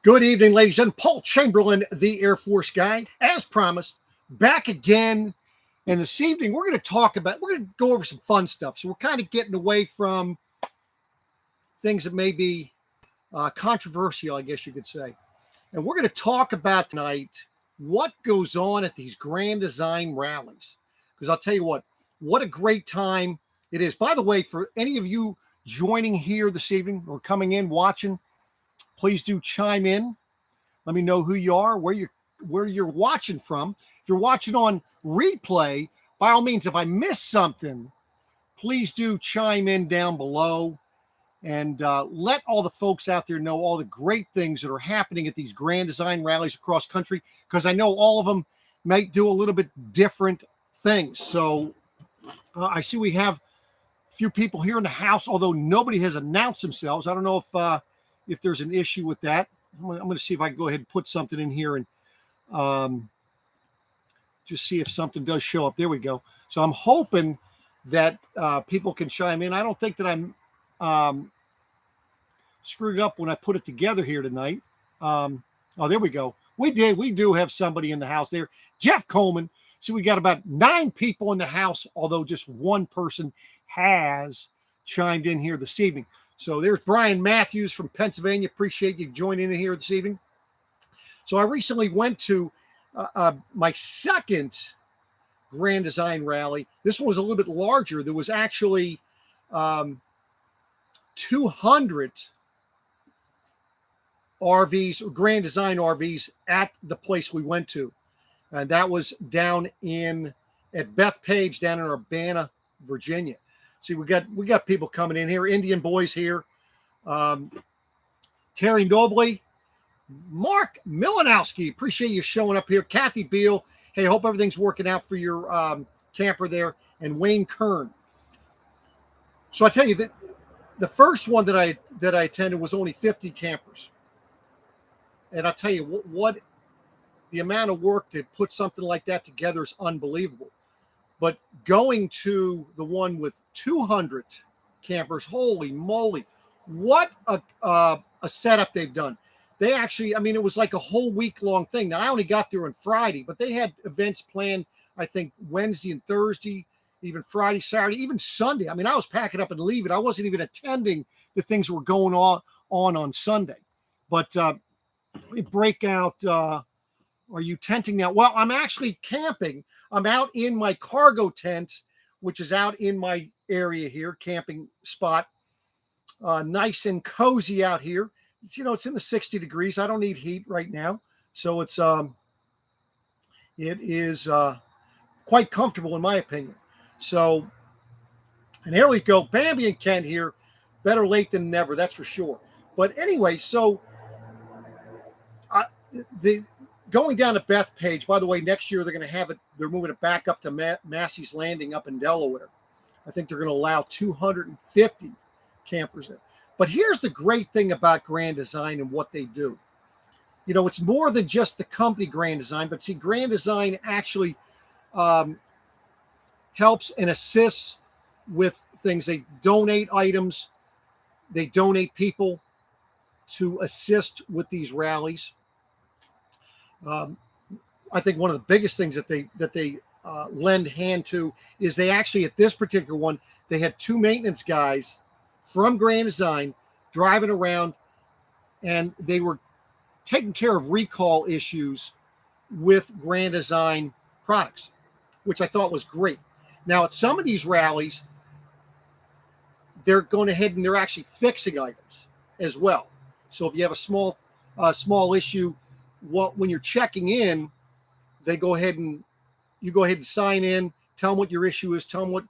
Good evening, ladies and Paul Chamberlain, the Air Force Guide, as promised, back again. And this evening, we're going to go over some fun stuff. So we're kind of getting away from things that may be controversial, I guess you could say. And we're going to talk about tonight what goes on at these Grand Design Rallies. Because I'll tell you what a great time it is. By the way, for any of you joining here this evening or coming in, watching, please do chime in. Let me know who you are, where you're watching from. If you're watching on replay, by all means, if I miss something, please do chime in down below and let all the folks out there know all the great things that are happening at these Grand Design Rallies across country, because I know all of them might do a little bit different things. So I see we have a few people here in the house, although nobody has announced themselves. I don't know if there's an issue with that. I'm going to see if I can go ahead and put something in here and just see if something does show up. There we go. So I'm hoping that people can chime in. I don't think that I'm screwed up when I put it together here tonight. Oh, there we go. We do have somebody in the house there. Jeff Coleman. See, we got about 9 people in the house, although just one person has chimed in here this evening. So there's Brian Matthews from Pennsylvania. Appreciate you joining in here this evening. So I recently went to my second Grand Design Rally. This one was a little bit larger. There was actually 200 RVs, or Grand Design RVs, at the place we went to. And that was down at Bethpage down in Urbana, Virginia. See, we got people coming in here. Indian boys here. Terry Nobley, Mark Milanowski. Appreciate you showing up here. Kathy Beal. Hey, hope everything's working out for your camper there. And Wayne Kern. So I tell you that the first one that I attended was only 50 campers. And I'll tell you what the amount of work to put something like that together is unbelievable. But going to the one with 200 campers, holy moly, what a setup they've done. They actually, I mean, it was like a whole week-long thing. Now, I only got there on Friday, but they had events planned, I think, Wednesday and Thursday, even Friday, Saturday, even Sunday. I mean, I was packing up and leaving. I wasn't even attending the things that were going on Sunday. But let me break out... Are you tenting now? Well, I'm actually camping. I'm out in my cargo tent, which is out in my area here, camping spot. Nice and cozy out here. It's in the 60 degrees. I don't need heat right now. So it is quite comfortable in my opinion. So, and here we go. Bambi and Kent here. Better late than never, that's for sure. But anyway, so going down to Bethpage, by the way, next year they're going to have it. They're moving it back up to Massey's Landing up in Delaware. I think they're going to allow 250 campers there. But here's the great thing about Grand Design and what they do. It's more than just the company Grand Design, but see, Grand Design actually helps and assists with things. They donate items. They donate people to assist with these rallies. I think one of the biggest things that they lend hand to is they actually, at this particular one, they had 2 maintenance guys from Grand Design driving around, and they were taking care of recall issues with Grand Design products, which I thought was great. Now, at some of these rallies, they're going ahead and they're actually fixing items as well. So if you have a small issue, when you're checking in, you go ahead and sign in, tell them what your issue is, tell them what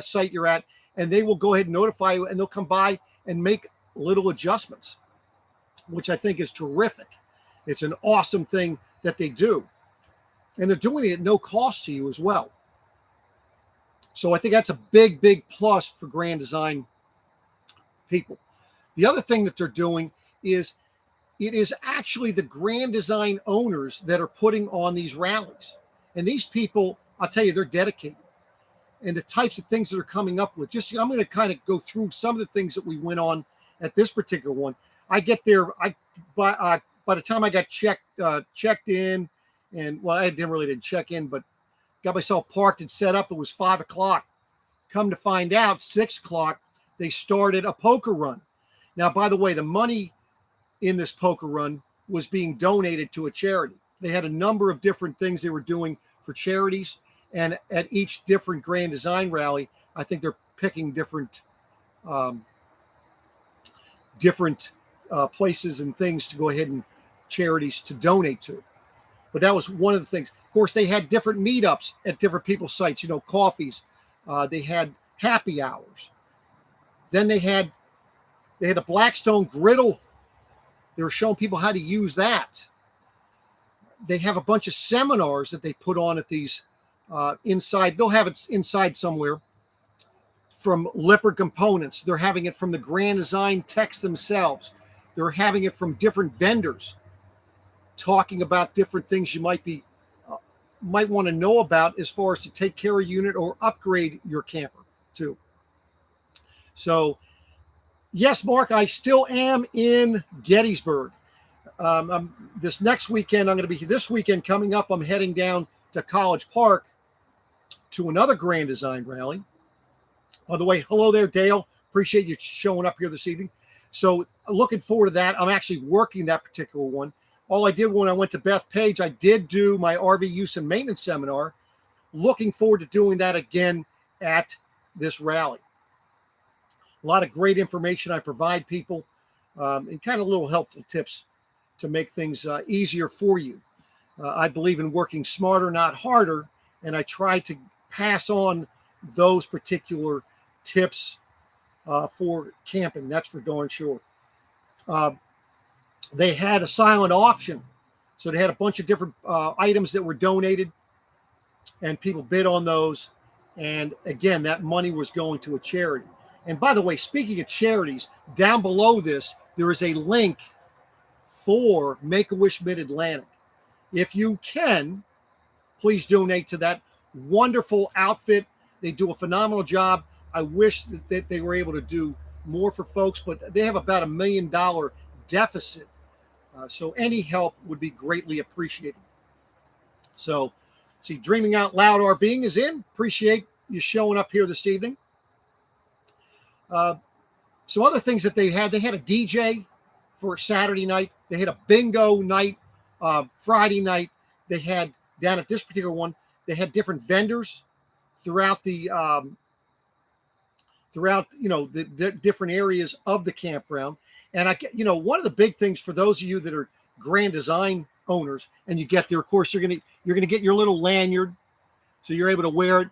site you're at, and they will go ahead and notify you, and they'll come by and make little adjustments, which I think is terrific. It's an awesome thing that they do. And they're doing it at no cost to you as well. So I think that's a big, big plus for Grand Design people. The other thing that they're doing is it is actually the Grand Design owners that are putting on these rallies. And these people, I'll tell you, they're dedicated. And the types of things that are coming up with, I'm going to kind of go through some of the things that we went on at this particular one. I get there by by the time I got checked in, and well, I didn't check in, but got myself parked and set up. It was 5 o'clock. Come to find out, 6 o'clock, they started a poker run. Now, by the way, the money in this poker run was being donated to a charity. They had a number of different things they were doing for charities, and at each different Grand Design Rally, I think they're picking different places and things to go ahead and charities to donate to. But that was one of the things. Of course, they had different meetups at different people's sites, coffees. They had happy hours. Then they had a Blackstone griddle. They were showing people how to use that. They have a bunch of seminars that they put on at these inside. They'll have it inside somewhere from Lippert Components. They're having it from the Grand Design techs themselves. They're having it from different vendors, talking about different things you might want to know about as far as to take care of your unit or upgrade your camper too. So, yes, Mark, I still am in Gettysburg. This next weekend, this weekend coming up, I'm heading down to College Park to another Grand Design Rally. By the way, hello there, Dale. Appreciate you showing up here this evening. So looking forward to that. I'm actually working that particular one. All I did when I went to Bethpage, I did do my RV use and maintenance seminar. Looking forward to doing that again at this rally. A lot of great information I provide people and kind of little helpful tips to make things easier for you. I believe in working smarter, not harder, and I try to pass on those particular tips for camping. That's for darn sure. They had a silent auction. So they had a bunch of different items that were donated, and people bid on those. And again, that money was going to a charity. And by the way, speaking of charities, down below this, there is a link for Make-A-Wish Mid-Atlantic. If you can, please donate to that wonderful outfit. They do a phenomenal job. I wish that they were able to do more for folks, but they have about $1 million deficit. So any help would be greatly appreciated. So, see, Dreaming Out Loud RVing is in. Appreciate you showing up here this evening. Some other things that they had a DJ for Saturday night. They had a bingo night Friday night. They had, down at this particular one, they had different vendors throughout the different areas of the campground. And one of the big things for those of you that are Grand Design owners, and you get there, of course, you're gonna get your little lanyard, so you're able to wear it,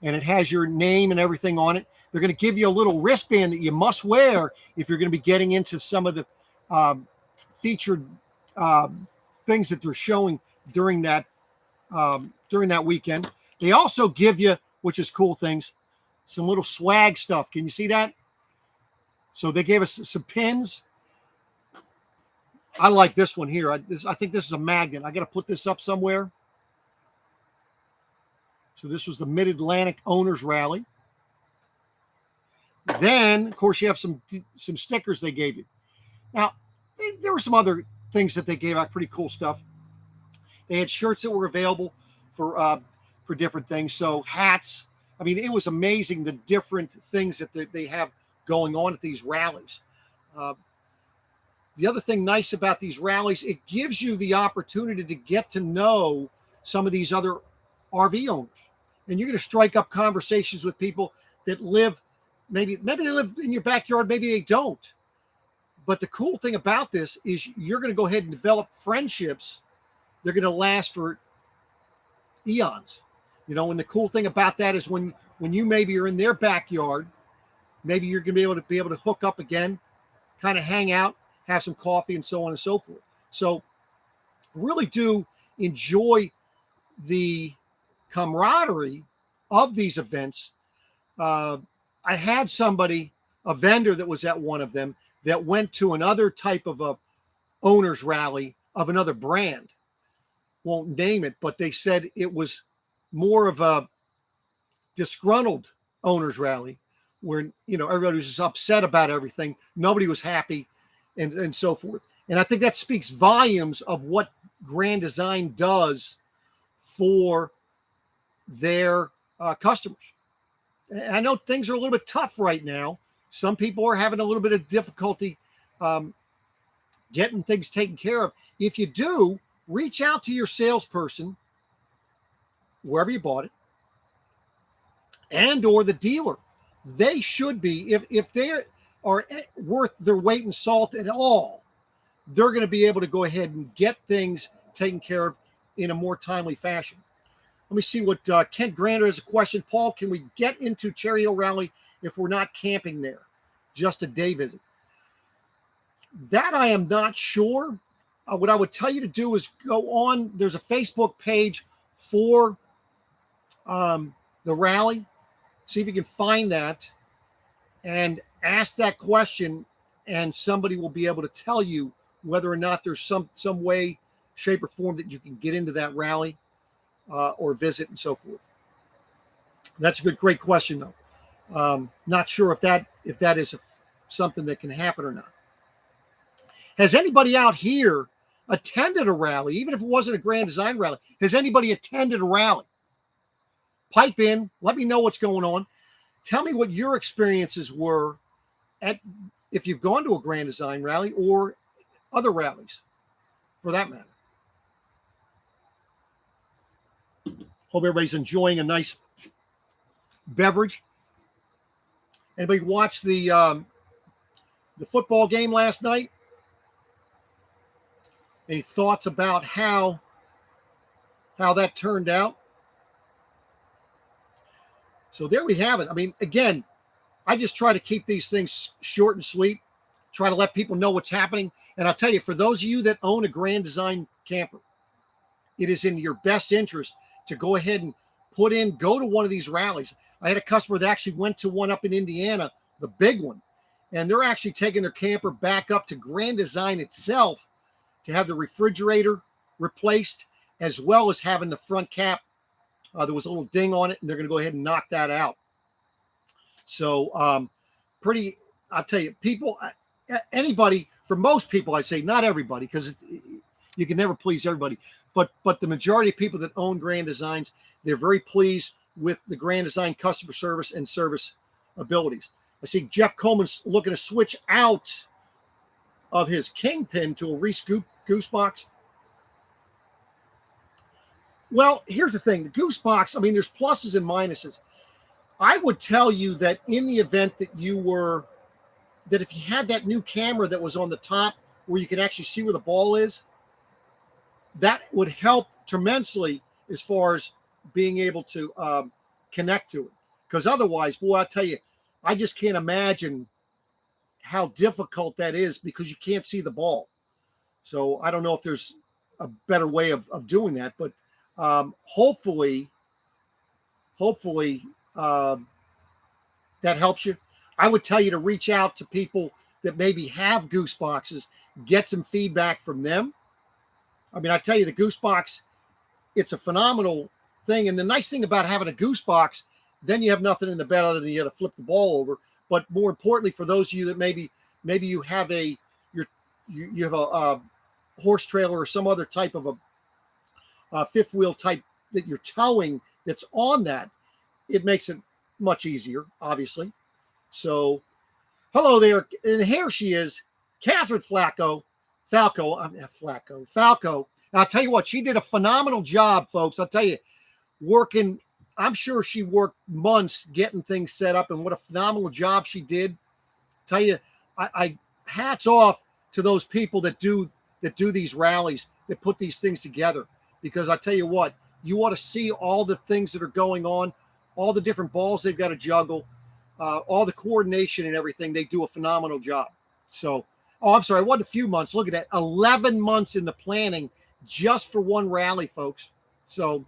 and it has your name and everything on it. They're going to give you a little wristband that you must wear if you're going to be getting into some of the featured things that they're showing during that weekend. They also give you, which is cool things, some little swag stuff. Can you see that? So they gave us some pins. I like this one here. I think this is a magnet. I got to put this up somewhere. So this was the Mid-Atlantic Owners Rally. Then, of course, you have some stickers they gave you. Now, there were some other things that they gave out, pretty cool stuff. They had shirts that were available for different things. So hats. I mean, it was amazing the different things that they have going on at these rallies. The other thing nice about these rallies, it gives you the opportunity to get to know some of these other RV owners. And you're going to strike up conversations with people that live, maybe they live in your backyard, maybe they don't. But the cool thing about this is you're going to go ahead and develop friendships. They're going to last for eons. And the cool thing about that is when you maybe are in their backyard, maybe you're going to be able to hook up again, kind of hang out, have some coffee, and so on and so forth. So really do enjoy the camaraderie of these events. I had a vendor that was at one of them that went to another type of a owner's rally of another brand. Won't name it, but they said it was more of a disgruntled owner's rally where, everybody was just upset about everything. Nobody was happy and so forth. And I think that speaks volumes of what Grand Design does for their customers. And I know things are a little bit tough right now. Some people are having a little bit of difficulty getting things taken care of. If you do, reach out to your salesperson, wherever you bought it, and or the dealer. They should be, if they are worth their weight in salt at all, they're going to be able to go ahead and get things taken care of in a more timely fashion. Let me see what Kent Grander has a question. Paul, can we get into Cherry Hill Rally if we're not camping there? Just a day visit. That I am not sure. What I would tell you to do is go on. There's a Facebook page for the rally. See if you can find that and ask that question, and somebody will be able to tell you whether or not there's some way, shape, or form that you can get into that rally or visit and so forth. That's a great question, though. Not sure if that is something that can happen or not. Has anybody out here attended a rally, even if it wasn't a Grand Design rally? Has anybody attended a rally? Pipe in. Let me know what's going on. Tell me what your experiences were if you've gone to a Grand Design rally or other rallies, for that matter. Hope everybody's enjoying a nice beverage. Anybody watch the football game last night? Any thoughts about how that turned out? So there we have it. I mean, again, I just try to keep these things short and sweet, try to let people know what's happening. And I'll tell you, for those of you that own a Grand Design camper, it is in your best interest to go ahead and go to one of these rallies. I had a customer that actually went to one up in Indiana, the big one, and they're actually taking their camper back up to Grand Design itself to have the refrigerator replaced, as well as having the front cap. There was a little ding on it, and they're going to go ahead and knock that out. So I'll tell you, people, anybody, for most people, I'd say not everybody, because you can never please everybody, but the majority of people that own Grand Designs, they're very pleased with the Grand Design customer service and service abilities. I see Jeff Coleman's looking to switch out of his Kingpin to a Reese Goose Box. Well, here's the thing. The Goose Box, I mean, there's pluses and minuses. I would tell you that in the event that if you had that new camera that was on the top where you can actually see where the ball is, that would help tremendously as far as being able to connect to it. Because otherwise, boy, I'll tell you, I just can't imagine how difficult that is because you can't see the ball. So I don't know if there's a better way of doing that, but hopefully that helps you. I would tell you to reach out to people that maybe have Goose Boxes, get some feedback from them. I mean, I tell you, the Goose Box, it's a phenomenal thing. And the nice thing about having a Goose Box, then you have nothing in the bed other than you got to flip the ball over. But more importantly, for those of you that maybe you have you have a horse trailer or some other type of a fifth wheel type that you're towing that's on that, it makes it much easier, obviously. So, hello there. And here she is, Catherine Falco. And I'll tell you what, she did a phenomenal job, folks. I'll tell you, working, I'm sure she worked months getting things set up, and what a phenomenal job she did. I'll tell you, I hats off to those people that do these rallies, that put these things together. Because I tell you what, you ought to see all the things that are going on, all the different balls they've got to juggle, all the coordination and everything. They do a phenomenal job. So, I'm sorry, it wasn't a few months. Look at that, 11 months in the planning just for one rally, folks. So,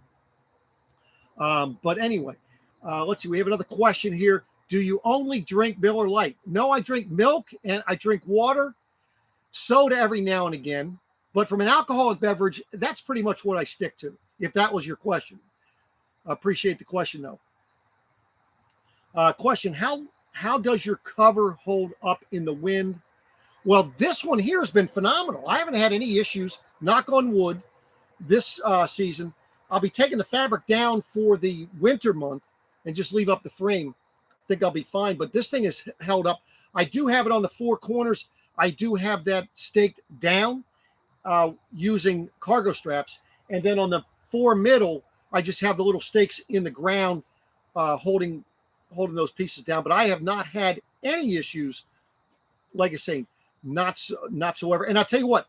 but anyway, let's see. We have another question here. Do you only drink Miller Lite? No, I drink milk and I drink water, soda every now and again. But from an alcoholic beverage, that's pretty much what I stick to, if that was your question. I appreciate the question, though. Question, how does your cover hold up in the wind? Well, this one here has been phenomenal. I haven't had any issues, knock on wood, this season. I'll be taking the fabric down for the winter month and just leave up the frame. I think I'll be fine, but this thing is held up. I do have it on the four corners. I do have that staked down using cargo straps. And then on the four middle, I just have the little stakes in the ground holding those pieces down. But I have not had any issues, like I say, not so ever. And I'll tell you what,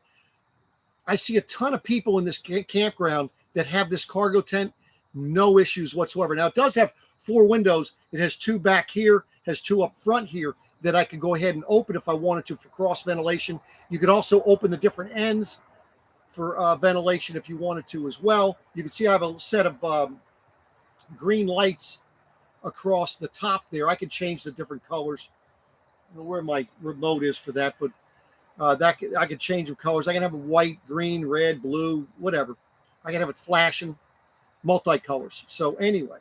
I see a ton of people in this campground that have this cargo tent, no issues whatsoever. Now, it does have four windows. It has two back here, has two up front here that I could go ahead and open if I wanted to for cross ventilation. You could also open the different ends for ventilation if you wanted to as well. You can see I have a set of green lights across the top there. I could change the different colors. I don't know where my remote is for that, but I could change the colors. I can have a white, green, red, blue, whatever. I can have it flashing, multicolors. So anyway,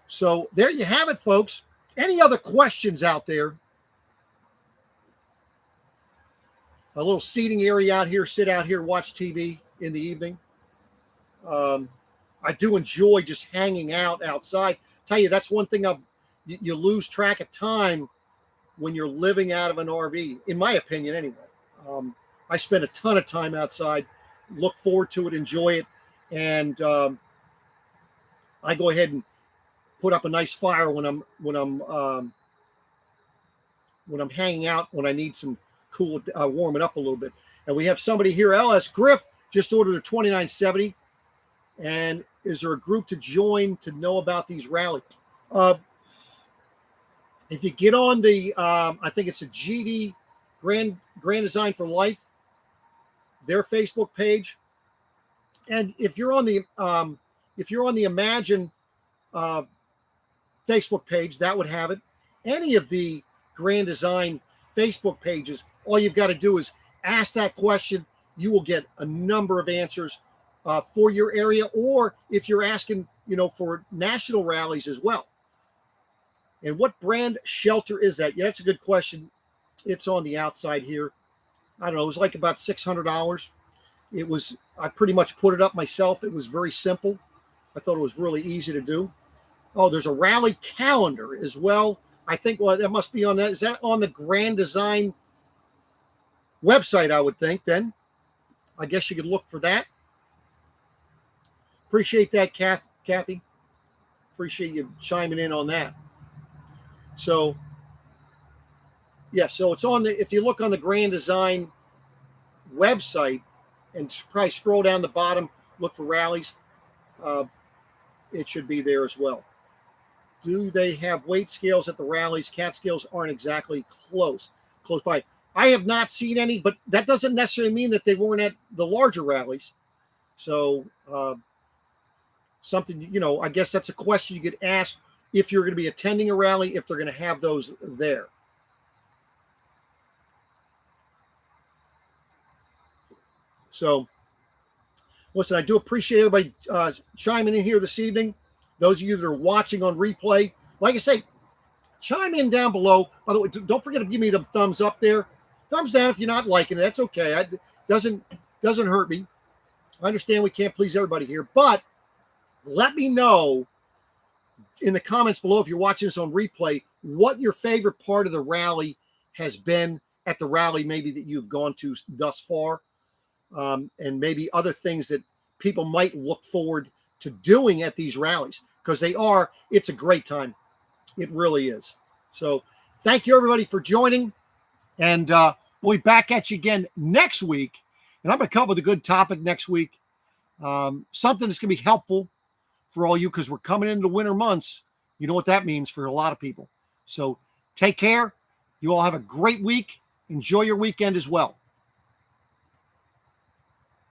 so there you have it, folks. Any other questions out there? A little seating area out here, sit out here, watch TV in the evening. I do enjoy just hanging out outside. Tell you, that's one thing you lose track of time when you're living out of an RV, in my opinion, anyway. I spend a ton of time outside, look forward to it, enjoy it, and I go ahead and put up a nice fire when I'm hanging out, when I need some cool, warm it up a little bit. And we have somebody here, LS Griff, just ordered a 2970. And is there a group to join to know about these rallies? If you get on the, I think it's a GD Grand Design for Life, their Facebook page, and if you're on the Imagine Facebook page, that would have it. Any of the Grand Design Facebook pages, all you've got to do is ask that question. You will get a number of answers for your area, or if you're asking, for national rallies as well. And what brand shelter is that? Yeah, that's a good question. It's on the outside here. I don't know. It was like about $600. I pretty much put it up myself. It was very simple. I thought it was really easy to do. Oh, there's a rally calendar as well. I think, well, that must be on that. Is that on the Grand Design website, I would think, then? I guess you could look for that. Appreciate that, Kathy. Appreciate you chiming in on that. So, yeah, so it's on if you look on the Grand Design website and probably scroll down the bottom, look for rallies, it should be there as well. Do they have weight scales at the rallies? Cat scales aren't exactly close by. I have not seen any, but that doesn't necessarily mean that they weren't at the larger rallies. So something, I guess that's a question you could ask if you're going to be attending a rally, if they're going to have those there. So, listen, I do appreciate everybody chiming in here this evening. Those of you that are watching on replay, like I say, chime in down below. By the way, don't forget to give me the thumbs up there. Thumbs down if you're not liking it. That's okay. It doesn't hurt me. I understand we can't please everybody here, but let me know in the comments below, if you're watching this on replay, what your favorite part of the rally has been at the rally, maybe that you've gone to thus far, and maybe other things that people might look forward to doing at these rallies, because it's a great time. It really is. So thank you, everybody, for joining, and we'll be back at you again next week, and I'm going to come up with a good topic next week, something that's going to be helpful for all you, because we're coming into the winter months. You know what that means for a lot of people. So take care. You all have a great week. Enjoy your weekend as well.